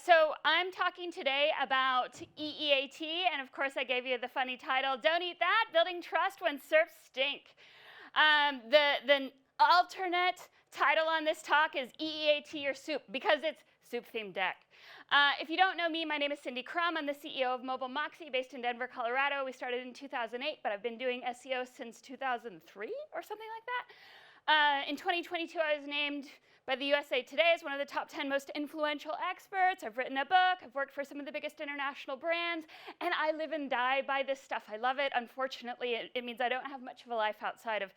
So I'm talking today about EEAT, and of course I gave you the funny title, Don't Eat That, Building Trust When SERPs Stink. The alternate title on this talk is EEAT or Soup, because it's soup-themed deck. If you don't know me, my name is Cindy Krum. I'm the CEO of Mobile Moxie, based in Denver, Colorado. We started in 2008, but I've been doing SEO since 2003 or something like that. In 2022, I was named by the USA Today as one of the top 10 most influential experts. I've written a book. I've worked for some of the biggest international brands, and I live and die by this stuff. I love it. Unfortunately, it means I don't have much of a life outside of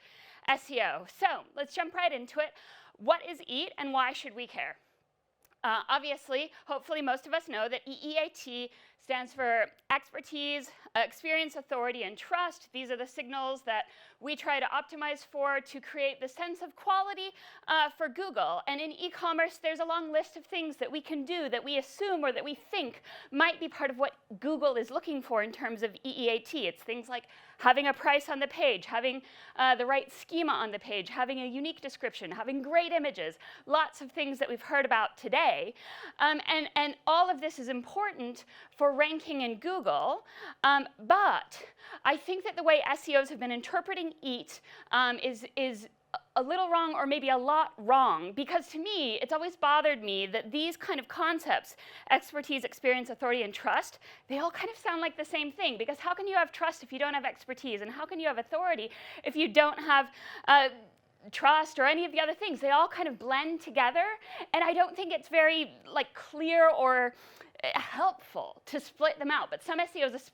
SEO. So let's jump right into it. What is EAT, and why should we care? Obviously, hopefully most of us know that EEAT stands for expertise, experience, authority, and trust. These are the signals that we try to optimize for to create the sense of quality for Google. And in e-commerce, there's a long list of things that we can do that we assume or that we think might be part of what Google is looking for in terms of EEAT. It's things like having a price on the page, having the right schema on the page, having a unique description, having great images, lots of things that we've heard about today. And all of this is important for ranking in Google, but I think that the way SEOs have been interpreting EAT is a little wrong, or maybe a lot wrong, because to me, it's always bothered me that these kind of concepts, expertise, experience, authority, and trust, they all kind of sound like the same thing, because how can you have trust if you don't have expertise, and how can you have authority if you don't have trust or any of the other things? They all kind of blend together, and I don't think it's very clear or helpful to split them out. But some SEOs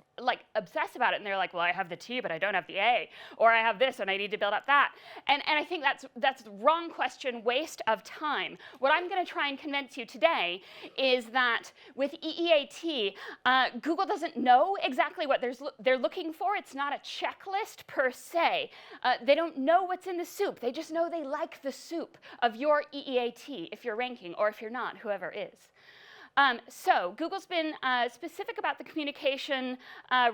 obsess about it, and they're like, well, I have the T, but I don't have the A, or I have this, and I need to build up that. And I think that's the wrong question, waste of time. What I'm going to try and convince you today is that with EEAT, Google doesn't know exactly what they're looking for. It's not a checklist per se. They don't know what's in the soup. They just know they like the soup of your EEAT if you're ranking, or if you're not, whoever is. So Google's been specific about the communication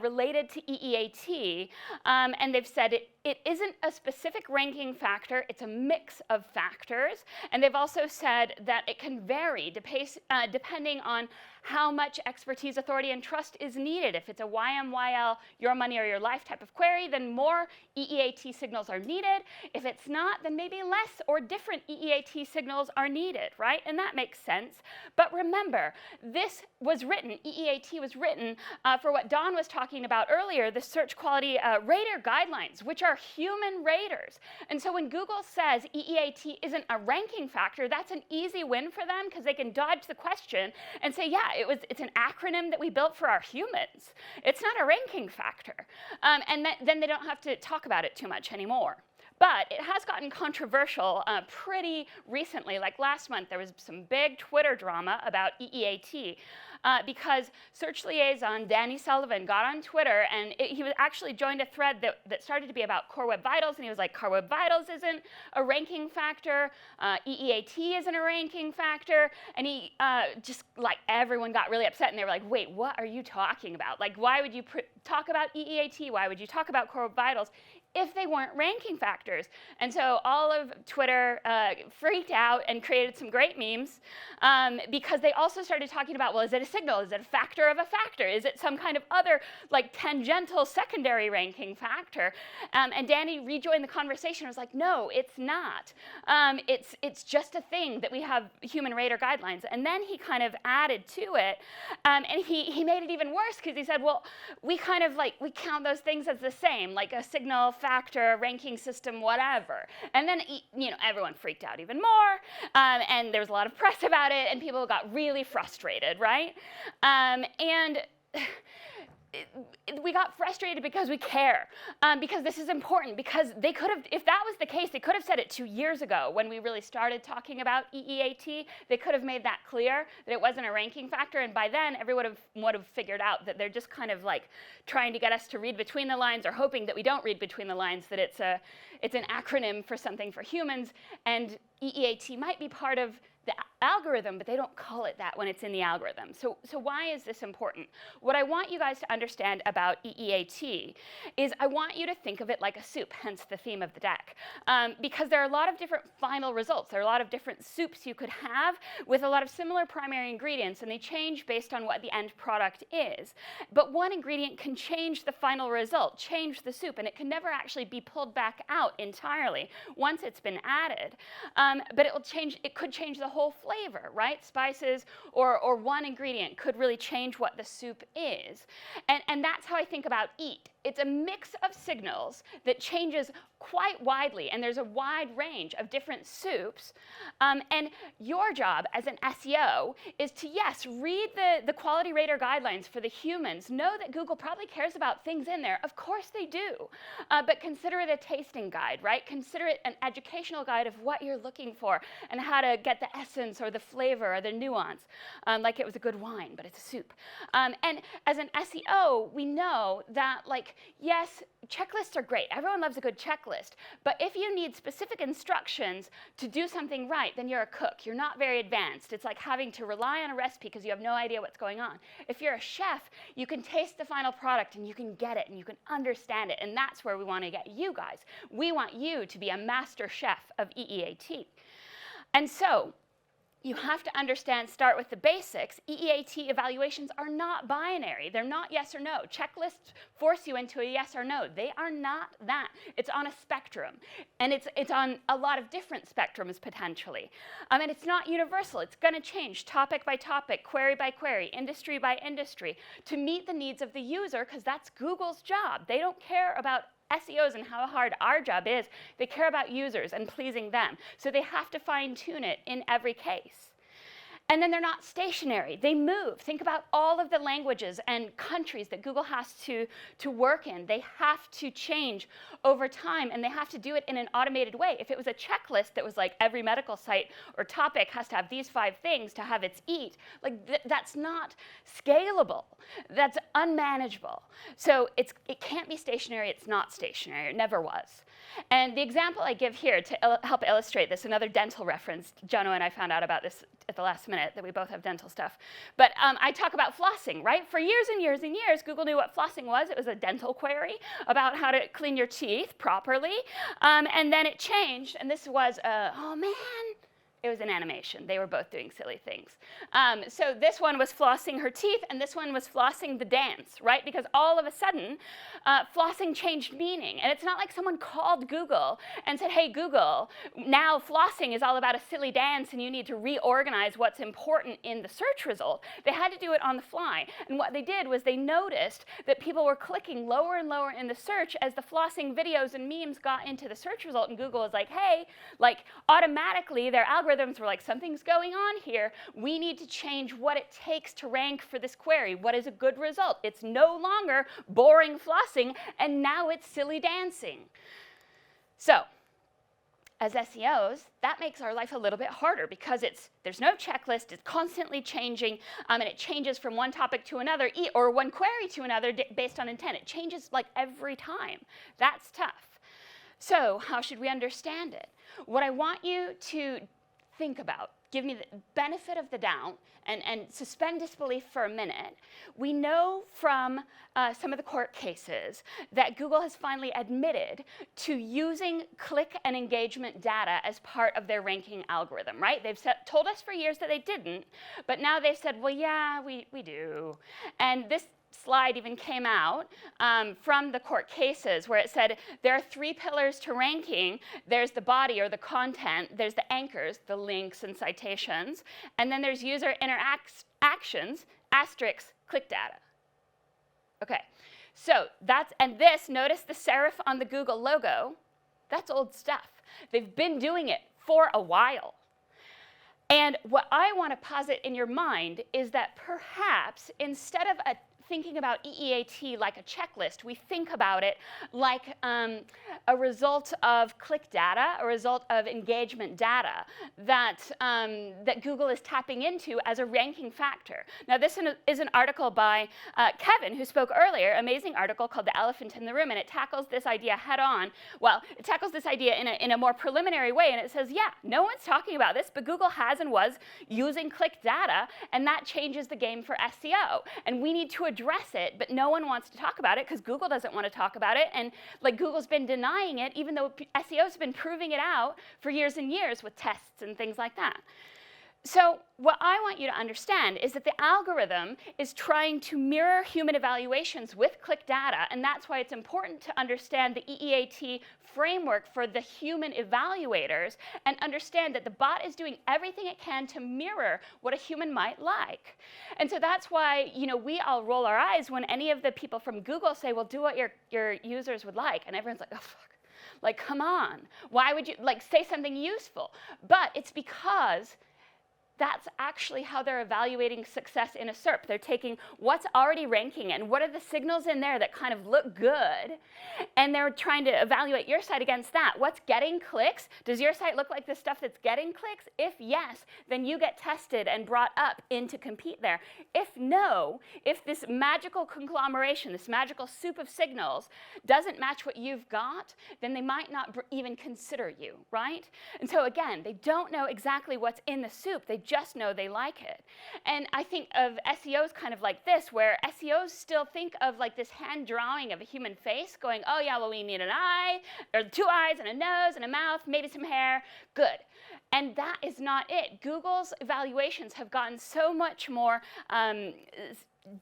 related to EEAT, and they've said it isn't a specific ranking factor, it's a mix of factors, and they've also said that it can vary depending on how much expertise, authority, and trust is needed. If it's a YMYL, your money or your life type of query, then more EEAT signals are needed. If it's not, then maybe less or different EEAT signals are needed, right? And that makes sense. But remember, this was written, EEAT was written for what Don was talking about earlier, the search quality rater guidelines, which are human raters. And so when Google says EEAT isn't a ranking factor, that's an easy win for them, because they can dodge the question and say, yeah, it's an acronym that we built for our humans. It's not a ranking factor. And then they don't have to talk about it too much anymore. But it has gotten controversial pretty recently. Like last month, there was some big Twitter drama about EEAT because search liaison Danny Sullivan got on Twitter, and he was actually joined a thread that started to be about Core Web Vitals, and he was like, Core Web Vitals isn't a ranking factor, EEAT isn't a ranking factor, and he everyone got really upset, and they were like, wait, what are you talking about? Like, why would you talk about EEAT? Why would you talk about Core Web Vitals if they weren't ranking factors? And so all of Twitter freaked out and created some great memes because they also started talking about, well, is it a signal? Is it a factor of a factor? Is it some kind of other tangential secondary ranking factor? And Danny rejoined the conversation and was like, no, it's not. It's just a thing that we have human rater guidelines. And then he kind of added to it, and he made it even worse, because he said, well, we kind of we count those things as the same, like a signal, factor, ranking system, whatever. And then everyone freaked out even more, and there was a lot of press about it, and people got really frustrated, right? And we got frustrated because we care, because this is important, because they could have, if that was the case, they could have said it 2 years ago when we really started talking about EEAT. They could have made that clear that it wasn't a ranking factor, and by then everyone would have figured out that they're just kind of trying to get us to read between the lines, or hoping that we don't read between the lines, that it's it's an acronym for something for humans, and EEAT might be part of the algorithm, but they don't call it that when it's in the algorithm. So why is this important? What I want you guys to understand about EEAT is I want you to think of it like a soup, hence the theme of the deck. Because there are a lot of different final results. There are a lot of different soups you could have with a lot of similar primary ingredients, and they change based on what the end product is. But one ingredient can change the final result, change the soup, and it can never actually be pulled back out entirely once it's been added. But it could change the whole flavor, right? Spices or one ingredient could really change what the soup is. And that's how I think about EAT. It's a mix of signals that changes quite widely, and there's a wide range of different soups. And your job as an SEO is to, yes, read the quality rater guidelines for the humans. Know that Google probably cares about things in there. Of course they do. But consider it a tasting guide, right? Consider it an educational guide of what you're looking for and how to get the essence or the flavor or the nuance, like it was a good wine, but it's a soup. And as an SEO, we know that, like, yes, checklists are great. Everyone loves a good checklist. But if you need specific instructions to do something right, then you're a cook. You're not very advanced. It's like having to rely on a recipe because you have no idea what's going on. If you're a chef, you can taste the final product and you can get it and you can understand it. And that's where we want to get you guys. We want you to be a master chef of EEAT. And so, you have to understand, start with the basics. EEAT evaluations are not binary. They're not yes or no. Checklists force you into a yes or no. They are not that. It's on a spectrum. And it's on a lot of different spectrums, potentially. And it's not universal. It's going to change topic by topic, query by query, industry by industry, to meet the needs of the user, because that's Google's job. They don't care about SEOs and how hard our job is. They care about users and pleasing them. So they have to fine-tune it in every case. And then they're not stationary. They move. Think about all of the languages and countries that Google has to work in. They have to change over time, and they have to do it in an automated way. If it was a checklist that was like every medical site or topic has to have these 5 things to have its EAT, like that's not scalable. That's unmanageable. So it can't be stationary. It's not stationary. It never was. And the example I give here to help illustrate this, another dental reference, Jono and I found out about this at the last minute, that we both have dental stuff. But I talk about flossing, right? For years and years and years, Google knew what flossing was. It was a dental query about how to clean your teeth properly. And then it changed, and this was, oh man, it was an animation. They were both doing silly things. So this one was flossing her teeth, and this one was flossing the dance, right? Because all of a sudden, flossing changed meaning. And it's not like someone called Google and said, hey, Google, now flossing is all about a silly dance, and you need to reorganize what's important in the search result. They had to do it on the fly. And what they did was they noticed that people were clicking lower and lower in the search as the flossing videos and memes got into the search result. And Google was like, hey, like automatically their algorithm were like, something's going on here. We need to change what it takes to rank for this query. What is a good result? It's no longer boring flossing, and now it's silly dancing. So, as SEOs, that makes our life a little bit harder because there's no checklist, it's constantly changing, and it changes from one topic to another, or one query to another based on intent. It changes like every time. That's tough. So, how should we understand it? What I want you to think about, give me the benefit of the doubt, and suspend disbelief for a minute. We know from some of the court cases that Google has finally admitted to using click and engagement data as part of their ranking algorithm, right? They've told us for years that they didn't, but now they've said, well, yeah, we do. And this slide even came out from the court cases where it said there are 3 pillars to ranking. There's the body or the content, there's the anchors, the links and citations, and then there's user interactions, asterisks, click data. Okay, so notice the serif on the Google logo, that's old stuff. They've been doing it for a while. And what I want to posit in your mind is that perhaps instead of a thinking about EEAT like a checklist. We think about it like a result of click data, a result of engagement data that, that Google is tapping into as a ranking factor. Now, this is an article by Kevin, who spoke earlier, amazing article called The Elephant in the Room, and it tackles this idea head on. Well, it tackles this idea in a more preliminary way, and it says, yeah, no one's talking about this, but Google has and was using click data, and that changes the game for SEO. And we need to address it, but no one wants to talk about it because Google doesn't want to talk about it, and like Google's been denying it, even though SEO's been proving it out for years and years with tests and things like that. So what I want you to understand is that the algorithm is trying to mirror human evaluations with click data, and that's why it's important to understand the EEAT framework for the human evaluators and understand that the bot is doing everything it can to mirror what a human might like. And so that's why, you know, we all roll our eyes when any of the people from Google say, well, do what your users would like, and everyone's like, oh, fuck. Like, come on. Why would you, like, say something useful? But it's because that's actually how they're evaluating success in a SERP. They're taking what's already ranking and what are the signals in there that kind of look good, and they're trying to evaluate your site against that. What's getting clicks? Does your site look like the stuff that's getting clicks? If yes, then you get tested and brought up in to compete there. If no, if this magical conglomeration, this magical soup of signals doesn't match what you've got, then they might not even consider you, right? And so again, they don't know exactly what's in the soup. They just know they like it. And I think of SEOs kind of like this, where SEOs still think of like this hand drawing of a human face going, oh yeah, well, we need an eye, or 2 eyes and a nose and a mouth, maybe some hair, good. And that is not it. Google's evaluations have gotten so much more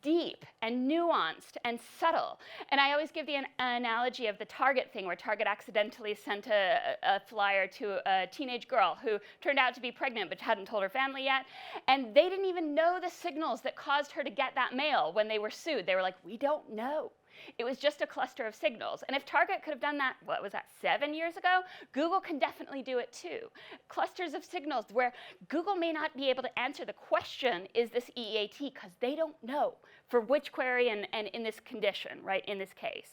deep and nuanced and subtle. And I always give the analogy of the Target thing, where Target accidentally sent a flyer to a teenage girl who turned out to be pregnant but hadn't told her family yet. And they didn't even know the signals that caused her to get that mail when they were sued. They were like, we don't know. It was just a cluster of signals. And if Target could have done that, what was that, 7 years ago? Google can definitely do it too. Clusters of signals where Google may not be able to answer the question, is this EEAT, because they don't know for which query and in this condition, right, in this case.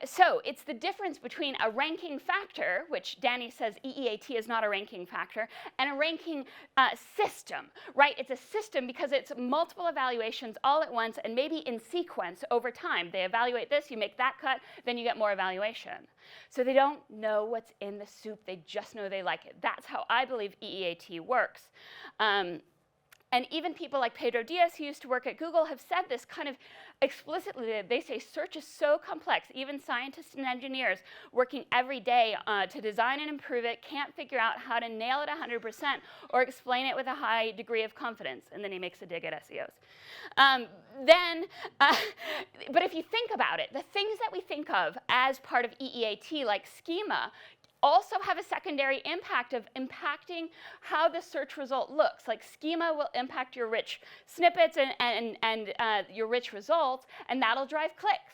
So it's the difference between a ranking factor, which Danny says EEAT is not a ranking factor, and a ranking system, right? It's a system because it's multiple evaluations all at once and maybe in sequence over time. They evaluate this, you make that cut, then you get more evaluation. So they don't know what's in the soup, they just know they like it. That's how I believe EEAT works. And even people like Pedro Diaz, who used to work at Google, have said this kind of explicitly. They say search is so complex. Even scientists and engineers working every day to design and improve it can't figure out how to nail it 100% or explain it with a high degree of confidence. And then he makes a dig at SEOs. But if you think about it, the things that we think of as part of EEAT, like schema, also have a secondary impact of impacting how the search result looks. Like schema will impact your rich snippets and your rich results, and that'll drive clicks,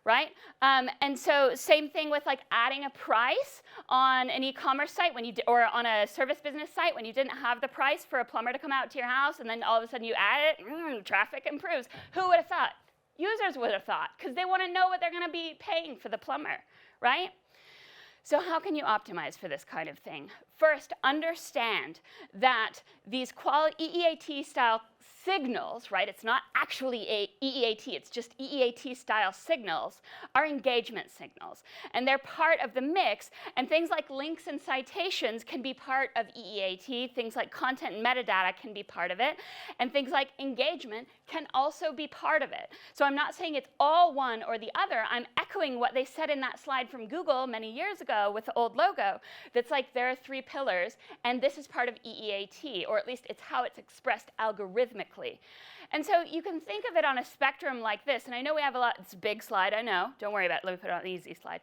right? And so same thing with like adding a price on an e-commerce site when you or on a service business site when you didn't have the price for a plumber to come out to your house, and then all of a sudden you add it, traffic improves. Who would have thought? Users would have thought, because they want to know what they're going to be paying for the plumber, right? So how can you optimize for this kind of thing? First, understand that these EEAT style signals, right? It's not actually EEAT, it's just EEAT style signals, are engagement signals. And they're part of the mix, and things like links and citations can be part of EEAT, things like content and metadata can be part of it, and things like engagement can also be part of it. So I'm not saying it's all one or the other, I'm echoing what they said in that slide from Google many years ago with the old logo, that's like there are 3 pillars, and this is part of EEAT, or at least it's how it's expressed algorithmically. And so you can think of it on a spectrum like this, and I know we have a lot, it's a big slide, I know, don't worry about it, let me put it on an easy slide.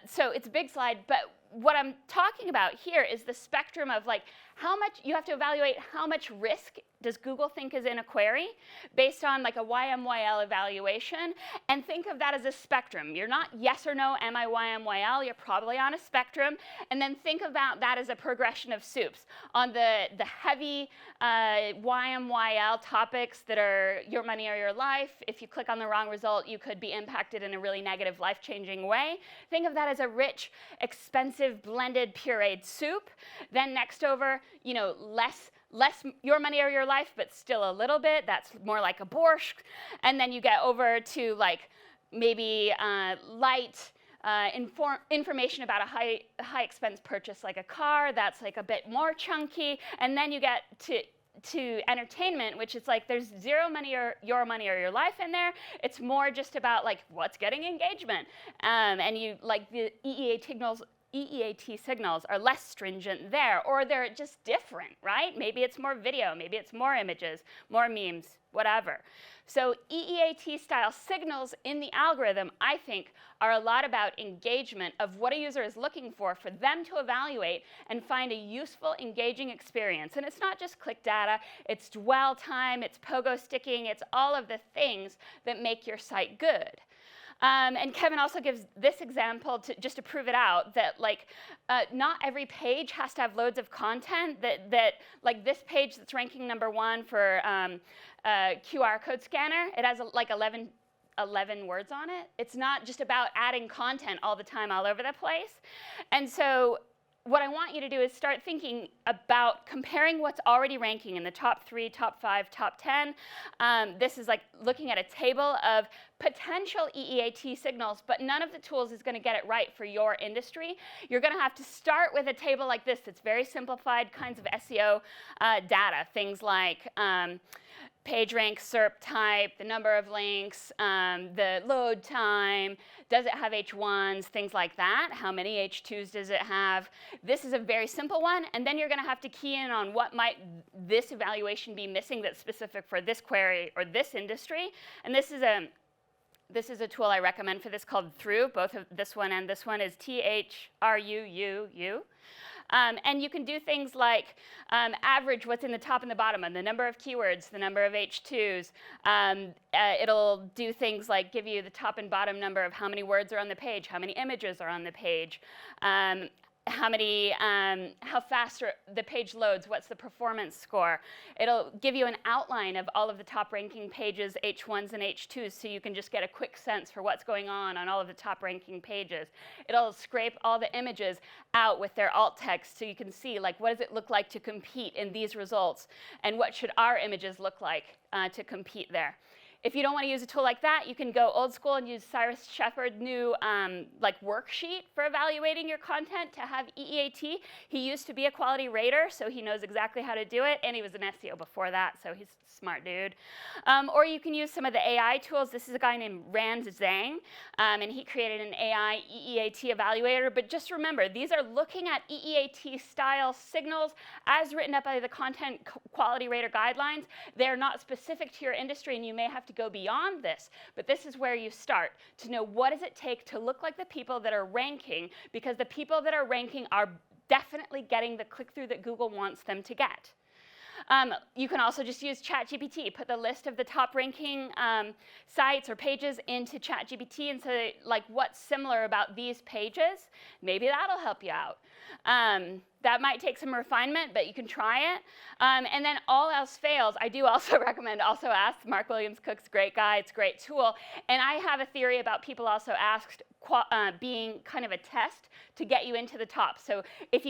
So it's a big slide, but what I'm talking about here is the spectrum of like how much, you have to evaluate how much risk does Google think is in a query based on like a YMYL evaluation, and think of that as a spectrum. You're not yes or no, am I YMYL, you're probably on a spectrum, and then think about that as a progression of soups. On the heavy YMYL topic, topics that are your money or your life. If you click on the wrong result, you could be impacted in a really negative, life-changing way. Think of that as a rich, expensive, blended, pureed soup. Then next over, less your money or your life, but still a little bit. That's more like a borscht. And then you get over to like maybe light information about a high expense purchase like a car. That's like a bit more chunky. And then you get to entertainment, which is like there's zero money or your money or your life in there. It's more just about like what's getting engagement. And you like the EEAT signals are less stringent there, or they're just different, right? Maybe it's more video, maybe it's more images, more memes, whatever. So EEAT style signals in the algorithm, I think, are a lot about engagement of what a user is looking for them to evaluate and find a useful, engaging experience. And it's not just click data, it's dwell time, it's pogo sticking, it's all of the things that make your site good. And Kevin also gives this example just to prove it out, that like not every page has to have loads of content, that like this page that's ranking #1 for QR code scanner, it has like 11 words on it. It's not just about adding content all the time all over the place. And so what I want you to do is start thinking about comparing what's already ranking in the top 3, top 5, top 10. This is like looking at a table of potential EEAT signals, but none of the tools is going to get it right for your industry. You're going to have to start with a table like this that's very simplified kinds of SEO data, things like page rank, SERP type, the number of links, the load time, does it have H1s, things like that. How many H2s does it have? This is a very simple one, and then you're going to have to key in on what might this evaluation be missing that's specific for this query or this industry. And this is a tool I recommend for this called Through. Both of this one and this one is THRUUU. And you can do things like average what's in the top and the bottom, and the number of keywords, the number of H2s. It'll do things like give you the top and bottom number of how many words are on the page, how many images are on the page, how fast the page loads, what's the performance score. It'll give you an outline of all of the top ranking pages, H1s and H2s, so you can just get a quick sense for what's going on all of the top ranking pages. It'll scrape all the images out with their alt text so you can see like what does it look like to compete in these results, and what should our images look like to compete there. If you don't want to use a tool like that, you can go old school and use Cyrus Shepard's new like worksheet for evaluating your content to have EEAT. He used to be a quality rater, so he knows exactly how to do it, and he was an SEO before that, so he's a smart dude. Or you can use some of the AI tools. This is a guy named Rand Zhang, and he created an AI EEAT evaluator. But just remember, these are looking at EEAT style signals as written up by the Content Quality Rater guidelines. They're not specific to your industry, and you may have to go beyond this, but this is where you start to know what does it take to look like the people that are ranking, because the people that are ranking are definitely getting the click-through that Google wants them to get. You can also just use ChatGPT, put the list of the top ranking sites or pages into ChatGPT and say, like, what's similar about these pages? Maybe that'll help you out. That might take some refinement, but you can try it. And then all else fails, I do also recommend Also Ask. Mark Williams Cook's a great guy. It's a great tool. And I have a theory about people also asked being kind of a test to get you into the top. So if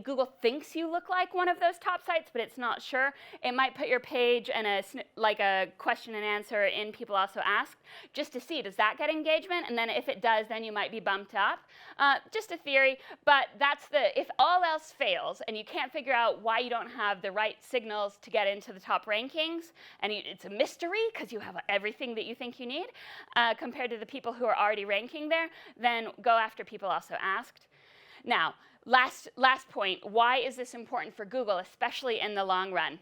Google thinks you look like one of those top sites, but it's not sure, it might put your page and a question and answer in People Also Ask, just to see, does that get engagement? And then if it does, then you might be bumped up. Just a theory, but if all else fails and you can't figure out why you don't have the right signals to get into the top rankings, and it's a mystery because you have everything that you think you need compared to the people who are already ranking there, then go after People Also Asked. Now, last point, why is this important for Google, especially in the long run?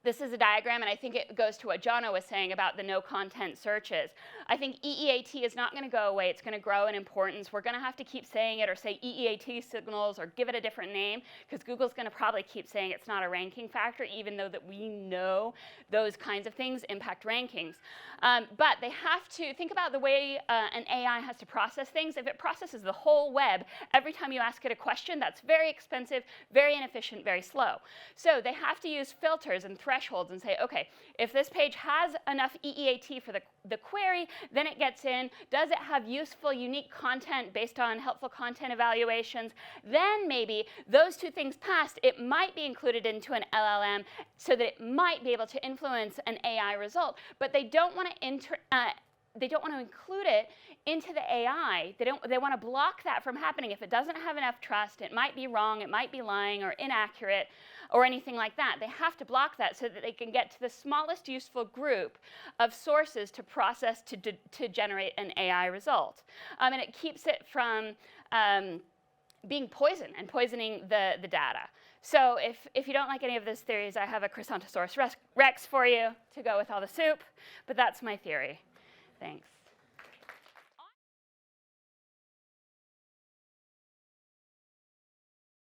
This is a diagram, and I think it goes to what Jono was saying about the no-content searches. I think EEAT is not going to go away. It's going to grow in importance. We're going to have to keep saying it or say EEAT signals or give it a different name, because Google's going to probably keep saying it's not a ranking factor, even though that we know those kinds of things impact rankings. But they have to think about the way an AI has to process things. If it processes the whole web every time you ask it a question, that's very expensive, very inefficient, very slow. So they have to use filters and thresholds thresholds and say, okay, if this page has enough EEAT for the query, then it gets in. Does it have useful, unique content based on helpful content evaluations? Then maybe those two things passed, it might be included into an LLM so that it might be able to influence an AI result. But they don't want to include it into the AI. They want to block that from happening. If it doesn't have enough trust, it might be wrong, it might be lying or inaccurate or anything like that. They have to block that so that they can get to the smallest useful group of sources to process to generate an AI result. And it keeps it from being poison and poisoning the data. So if you don't like any of those theories, I have a Chrysantosaurus Rex for you to go with all the soup, but that's my theory. Thanks.